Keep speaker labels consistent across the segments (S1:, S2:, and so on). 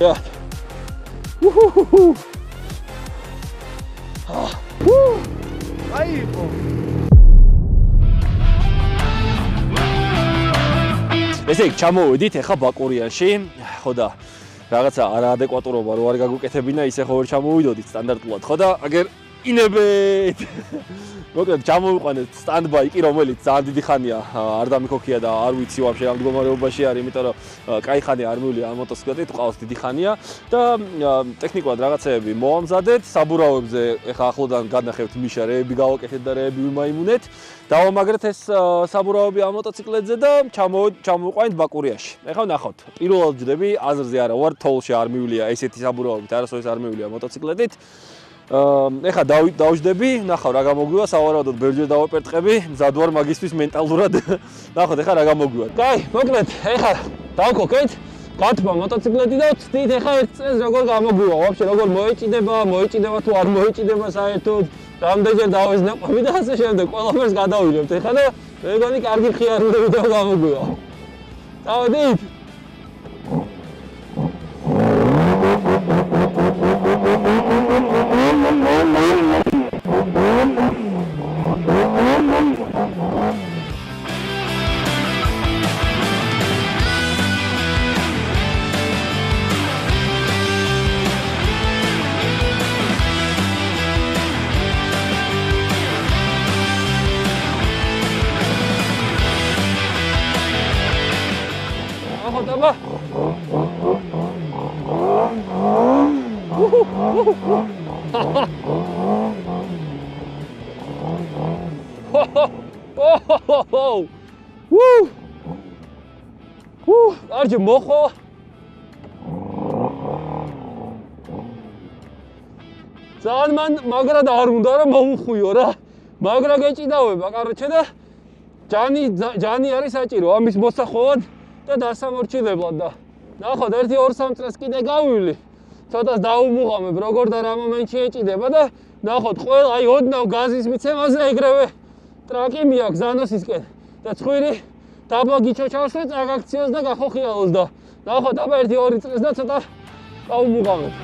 S1: აიყო. ესე იქ ჩამოვედით ახლა ბაკურიანში, ხო და რაღაცა არაადეკვატურობა რო არ გაგუკეთებინა, ისე ხო ვერ ჩამოვიდოდით სტანდარტულად, ხო და აგერ ინებეთ. მოკლედ ჩამოვიყვანეთ სტანდბაიკი, რომელიც ძალიან დიდი ხანია არ დამიქოქია და არ ვიცი ვაფშე ამ მდგომარეობაში არის, იმიტომ რომ კაი ხანი არ მივული ამ მოტოციკლეტით, ყავს დიდი ხანია და ტექნიკურად რაღაცეები მოამზადეთ, საბურავებზე ეხა ახლოდან განახევთ მიშა, რეები გავაკეთეთ და რეები ვიმაიმუნეთ. დავამაგრეთ ეს საბურავები ამ მოტოციკლეტზე და ჩამოვიყვანეთ ბაკურიაში. ეხლა ვნახავთ, პირველად ვჯდები, აზრზე არა ვარ, თოლში არ მივულია ესეთი საბურავებით, არასოდეს არ მივულია მოტოციკლეტით. ეხლა დავждები, ნახავ რა გამოგვივა, სავარაუდოდ ბევრჯერ დავაპერტყები, მზად ვარ მაგისთვის მენტალურად. ნახოთ ეხლა რა გამოგვივა. კაი, მოკლედ, ეხლა დავქოქეთ, გათბა მოტოციკლეტი და ვცდით ეხლა ერთ წელს როგორ გამოგვივა, ვაფშე როგორ მოეჭიდება თუ არ მოეჭიდება საერთოდ, რამდენჯერ დავეზნეყვები და ასე შემდეგ, ყველაფერს გადავიღებთ ეხლა და მეგონი კარგი ხიარულები და გამოგვივა. დავედით. Aba. Arje mocho. ძალიან მან მაგრად არ უნდა რომ მოუხვიო რა. მაგრა გეჭიდავება, კაროჩე და ჯანი არის საჭირო ამის მოსახოვად და დასამორჩილებლად და ნახოთ 1-2 წელს კიდე გავივლი. ცოტას დაუმუღამებ როგორ და რა მომენტში ეჭიდება და ნახოთ ყველა აი ოდნავ გაზის მიცემაზე ეგრევე ტრაკი მიაქვს ზანოსისკენ და ცხვირი დაბლა გიჩოჩავს და წაგაქციოს და გახოხიალოს და ნახოთ აბა 1-2 წელს და ცოტა დაუმუღამებ.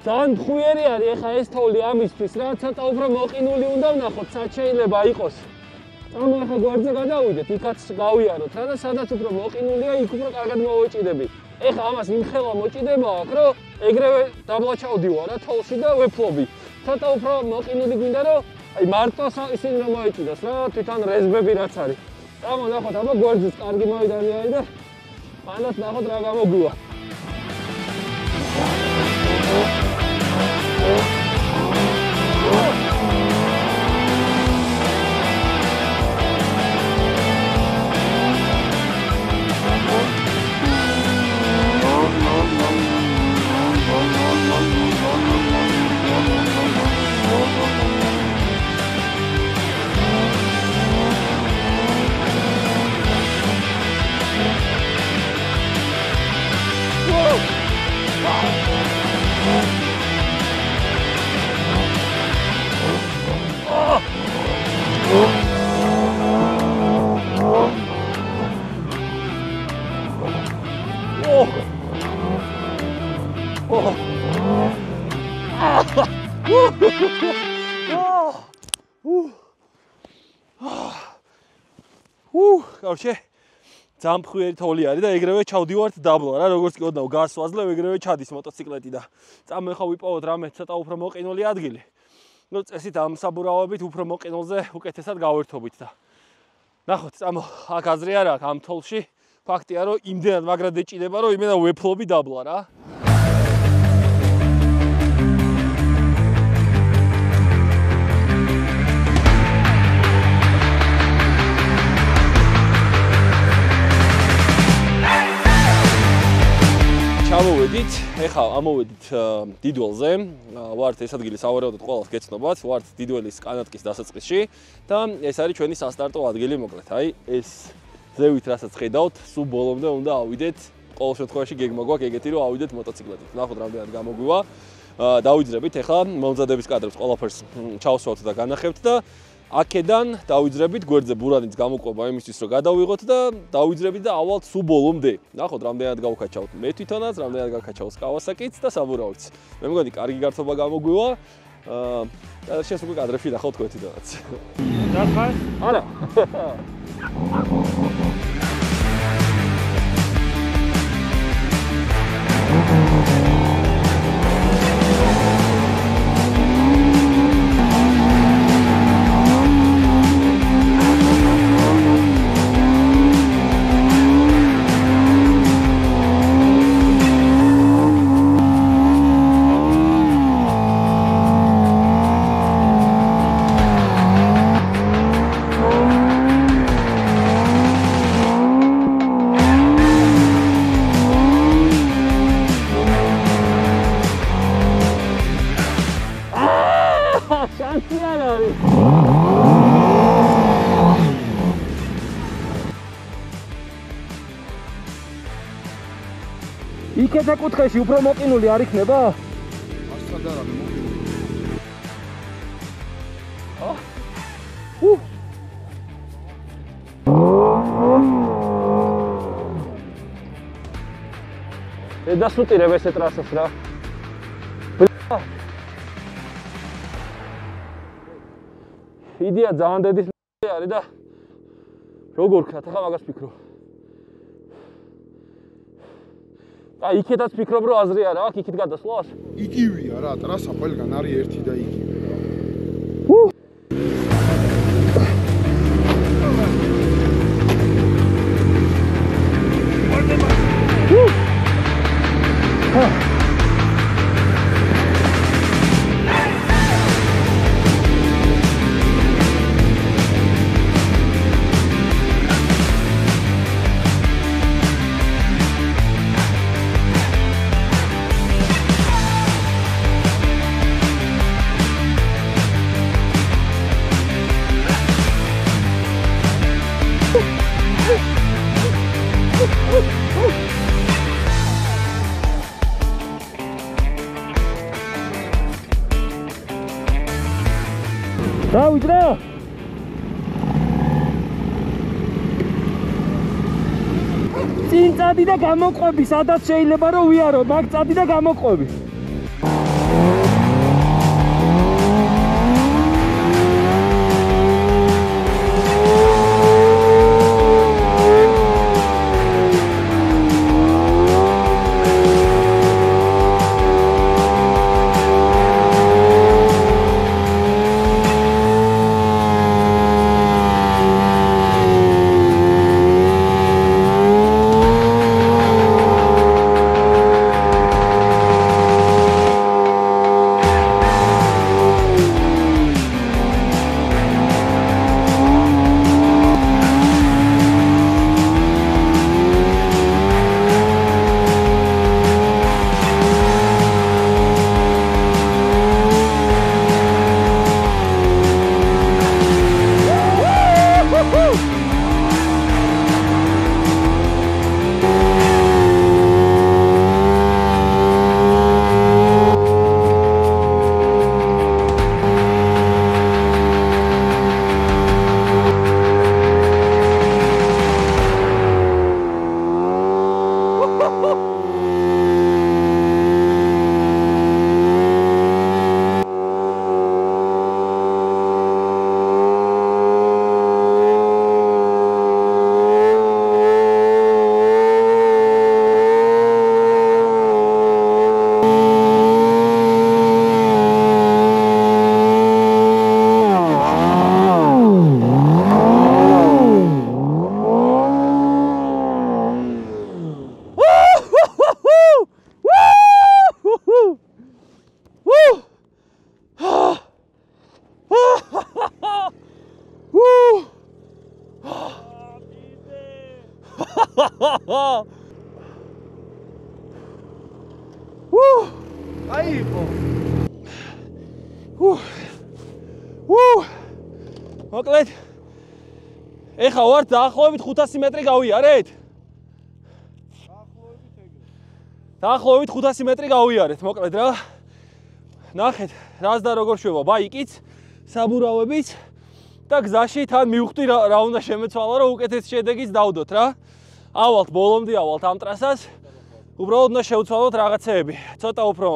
S1: ძალიან ხუიერი არის ეხა ეს თოვლი ამისთვის რა ცოტა უფრო მოყინული უნდა ვნახოთ სად შეიძლება იყოს. წამო ეხა გვერდზე გადავიდეთ, იქაც გავიაროთ რა და სადაც უფრო მოყინულია იქ უფრო კარგად მოვეჭიდები. ეხა ამას იმხელა მოჭიდება აქვს რომ ეგრევე დაბლა ჩავდივარ რა თოლში და ვეფლობი. ცოტა უფრო მოყინული გვინდა რომ აი მარტო ისინი რომ მოეჭიდოს რა თვითონ რეზბები რაც არის. წამო ნახოთ აბა გვერდზეც კარგი მოიდანი არის და მანდაც ნახოთ რა გამოგვივა. Короче, ძალიან ფხვიერი თოვლი არის და ეგრევე ჩავდივართ დაბლა რა, როგორც კი ოდნავ გასვაზლებ, ეგრევე ჩადის მოტოციკლეტი და წამო ახლა ვიპოვოთ რამე ცოტა უფრო მოყინული ადგილი. ნუ წესით ამ საბურავებით უფრო მოყინულზე უკეთესად გავერთობით და ნახოთ, წამო აქ აზრი არ აქვს ამ თოლში. ფაქტია რომ იმდენად მაგრად ეჭიდება რომ იმენა ვეფლობი დაბლა რა. მოდით, ეხლა ამოვედით დიდველზე. ვართ ეს ადგილი სავარაუდოდ ყველას გეცნობათ, ვართ დიდველის კანატკის დასაწყისში და ეს არის ჩვენი სასტარტო ადგილი მოკლედ. აი ეს ზევით რასაც ხედავთ, სულ ბოლომდე უნდა ავიდეთ. ყოველ შემთხვევაში გეგმა გვაქვს ეგეთი რომ ავიდეთ მოტოციკლებით. ნახოთ რამდენად გამოგვივა. დავიძრებით ეხლა მომზადების კადრებს ყველაფერს ჩავსვათ და განახებთ და აქედან დავიძრებით გვერდზე ბურანიც გამოყვება იმისთვის რომ გადავიღოთ და დავიძრებით და ავალთ სულ ბოლომდე. ნახოთ რამდენად გავკაჩავთ მე თვითონაც, რამდენად გავკაჩავს Kawasaki-ც და საბურავიც. მე მგონი კარგი გართობა გამოგვივა. და შენს უკვე კადრებში ნახავთ თქვენ თვითონაც.
S2: დახარ?
S1: არა.
S2: იქეთა კუთხეში უფრო მოყინული არ იქნება?
S3: ასთან და რამე მოყინული.
S2: დასუტირებ ესე ტრასას რა. იდეა ძალიან დედის არის და როგორ ვქნათ ახლა მაგას ფიქრობ. აი იქეთაც ფიქრობ რომ აზრი არა აქვს იქით გადასვლას?
S3: იგივეა რა, ტრასა ყველგან არის ერთი და იგივე რა.
S2: დავიძრა წინ წადი და გამოყვები სადაც შეიძლება რომ ვიარო მაგ წადი და გამოყვები
S3: აიყო.
S1: მოკლედ ეხა ვარ დაახლოებით 500 მეტრი გავიარეთ. დაახლოებით 500 მეტრი გავიარეთ, მოკლედ რა. ნახეთ, რას და როგორ შვება ბაიკიც, საბურავებიც და გზაში თან მივხვდი რა უნდა შემეცვალა, რომ უკეთეს შედეგიც დავდოთ რა. ავალთ ბოლომდე ავალთ ამ ტრასას. უბრალოდ უნდა შევცვალოთ რაღაცეები. ცოტა უფრო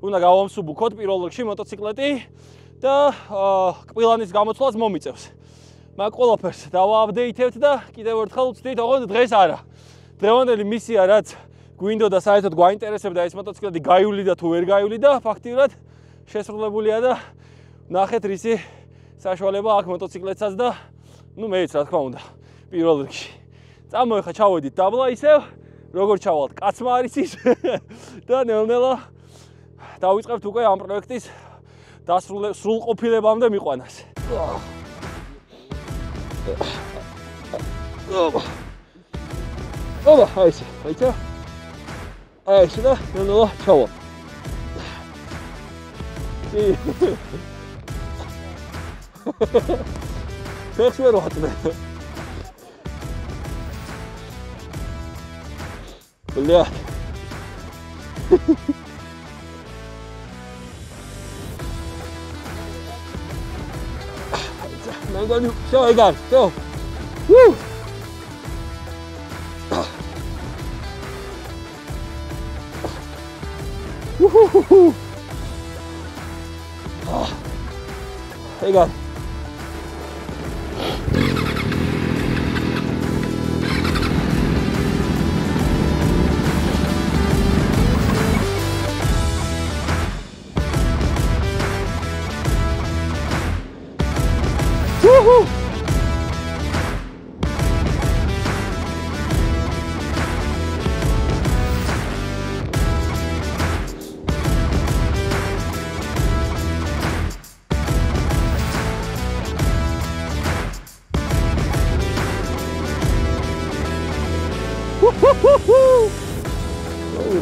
S1: უნდა გავამსუბუქოთ პირველ რიგში მოტოციკლეტი და კბილანის გამოცვლას მომიწევს. მაგ ყველაფერს დავააპდეითებთ და კიდევ ერთხელ ვცდით, ოღონდ დღეს არა. დღევანდელი მისია რაც გვინდოდა საერთოდ გვაინტერესებდა ეს მოტოციკლეტი გაივლი და თუ ვერ გაივლი და ფაქტიურად შესრულებულია და ნახეთ რისი საშუალება აქვს მოტოციკლეტსაც და მეც რა თქმა უნდა პირველ რიგში. წამოეხა ჩავედით დაბლა ისევ როგორ ჩავალთ კაცმა არის ის და ნელ-ნელა დავიწყებთ უკვე ამ პროექტის სრულყოფილებამდე მიყვანას. ოპა, აი ესე, აიცა. აი ესე და ნელ-ნელა ჩავალ. ფეხს ვერ ვატბე. Бля. Нормально. Всё, Игорь, всё. Игорь.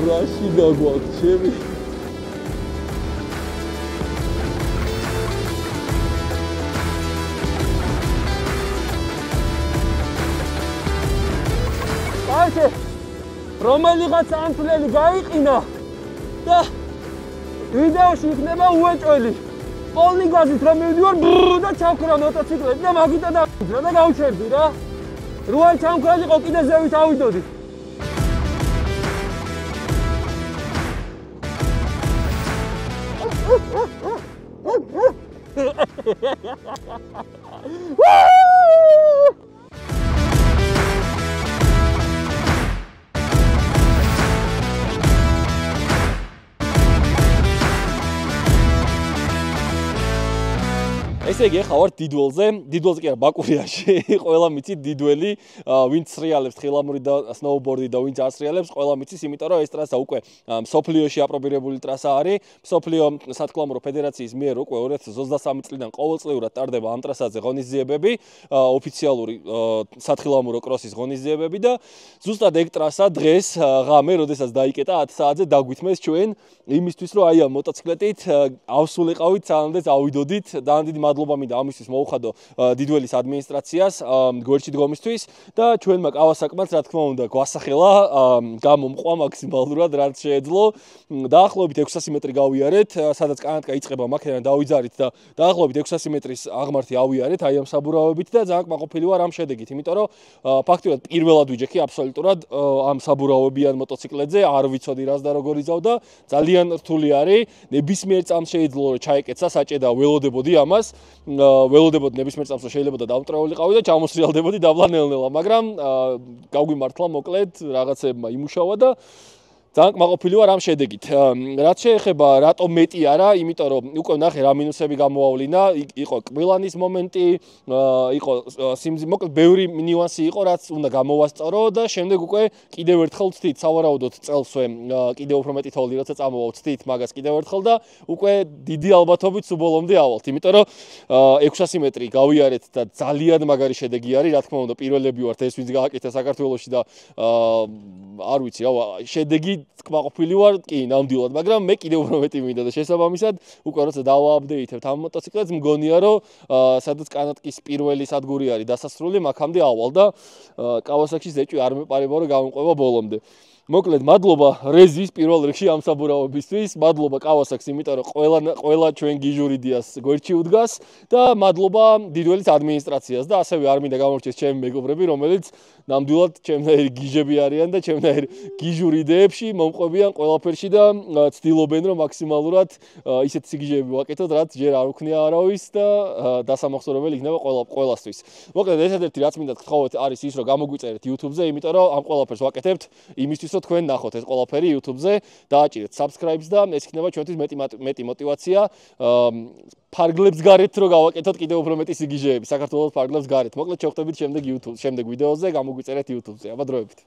S1: Rashi გაგვაქვს ჩემი. აიცე რომელიღაც ამფლელი გაიყინა და ვიდეოში იქნება უეჭველი. პოლი გაზით რომ მივდივარ და ჩავქრა მოტოციკლეტი და მაგიტა და გავჩერდი რა. როა ჩამქრალიყო კიდე ზევით ავიდოდი. ესე იგი ახლა ვარ დიდველზე კი არა ბაკურიაში, ყველა მიცით დიდველი, ვინც სრიალებს თხილამური და სნოუბორდი და ვინც ასრიალებს, ყველა მიცის, იმიტომ რომ ეს ტრასა უკვე მსოფლიოში აპრობირებული ტრასა არის. მსოფლიო სათქლამურო ფედერაციის მიერ უკვე 2023 წლიდან ყოველწლიურად ტარდება ამ ტრასაზე ღონისძიებები, ოფიციალური სათხილამურო კროსის ღონისძიებები და ზუსტად ეგ ტრასა დღეს ღამე, როდესაც დაიკეტა 10 საათზე დაგვითმეს ჩვენ იმისთვის, რომ აი ამ მოტოციკლეტით ავსულიყავით, სანამდეც ავიდოდით. ძალიან დიდი მადლობა მინდა ამისთვის მოუხადო დიდველის ადმინისტრაციას გვერდში დგომისთვის და ჩვენმა კავასაკმაც რა თქმა უნდა გვასახელა გამომყვა მაქსიმალურად რაც შეეძლო. დაახლოებით 600 მეტრი გავიარეთ, სადაც კანატკა იწყება, მაქედან დავიძარით და დაახლოებით 600 მეტრის აღმართი ავიარეთ აი ამ საბურავებით და ძალიან კმაყოფილი ვარ ამ შედეგით, იმიტომ რომ ფაქტობრივად პირველად ვიჯექი აბსოლუტურად ამ საბურავებიან მოტოციკლეტზე, არ ვიცოდი რას და როგორ იზავდა, ძალიან რთული არის, ნებისმიერ წამს შეიძლება რომ ჩაეკეცა საჭე და ველოდებოდი ამას. ველოდებოდი ნებისმიერ წამს რომ შეიძლება და დავმტრეულიყავი და ჩამოსრიალდებოდი დაბლა ნელ-ნელა, მაგრამ გავგვიმართლა მოკლედ რაღაცებმა იმუშავა და ძალიან კმაყოფილი ვარ ამ შედეგით. რაც შეეხება რატომ მეტი არა, იმიტომ რომ უკვე ნახე რა მინუსები გამოავლინა, იყო კბილანის მომენტი, იყო მოკლედ ბევრი ნიუანსი იყო, რაც უნდა გამოვასწორო და შემდეგ უკვე კიდევ ერთხელ ვცდით სავარაუდოდ წელსვე კიდევ უფრო მეტი თოვლი როცა წამოვა ვცდით მაგას კიდევ ერთხელ და უკვე დიდი ალბათობით სულ ბოლომდე ავალთ, იმიტომ რომ 600 მეტრი გავიარეთ და ძალიან მაგარი შედეგი არის, რა თქმა უნდა პირველები ვართ ეს ვინც გააკეთა საქართველოში და არ ვიცი რა შედეგი კმაყოფილი ვარ, კი, ნამდვილად, მაგრამ მე კიდევ უფრო მეტი მინდა და შესაბამისად, უკვე როცა დავააპდეითებ ამ მოტოციკლებს, მგონია რომ სადაც კანატკის პირველი სადგური არის დასასრული, მაქამდე ავალ და Kawasaki-ს ეჭვი არ მეპარება რომ გამყვება ბოლომდე. Მოკლედ, მადლობა რეზის პირველ რიგში ამ საბურავობისთვის, მადლობა Kawasaki-ს, იმიტომ რომ ყველა ჩვენ გიჟურიდიას გვერდში უდგას და მადლობა დიდველის ადმინისტრაციას და ასევე არ მინდა გამორჩეს ჩემი მეგობრები, რომელიც ნამდვილად ჩემნაირი გიჟები არიან და ჩემნაირი გიჟურიდეებში მომყვებიან ყველაფერში და ცდილობენ რომ მაქსიმალურად ისეთ სიგიჟეები ვაკეთოთ, რაც ჯერ არ უქნია არავის და დასამახსოვრებელი იქნება ყველასთვის. მოკლედ, ერთადერთი რაც მინდა გთხოვოთ არის ის, რომ გამოგვიწერეთ YouTube-ზე, იმიტომ რომ ამ ყველაფერს ვაკეთებთ იმისთვის რომ თქვენ ნახოთ ეს ყველაფერი YouTube-ზე, დააჭირეთ subscribe-ს და ეს იქნება ჩვენთვის მეტი мотиваცია ფარგლებს გარეთ რომ გავაკეთოთ კიდევ უფრო მეტი სიგიჟეები საქართველოს ფარგლებს გარეთ. მოკლედ შევხვდებით შემდეგ ვიდეოზე, გამოგვიწერეთ YouTube-ზე. აბა დროებით.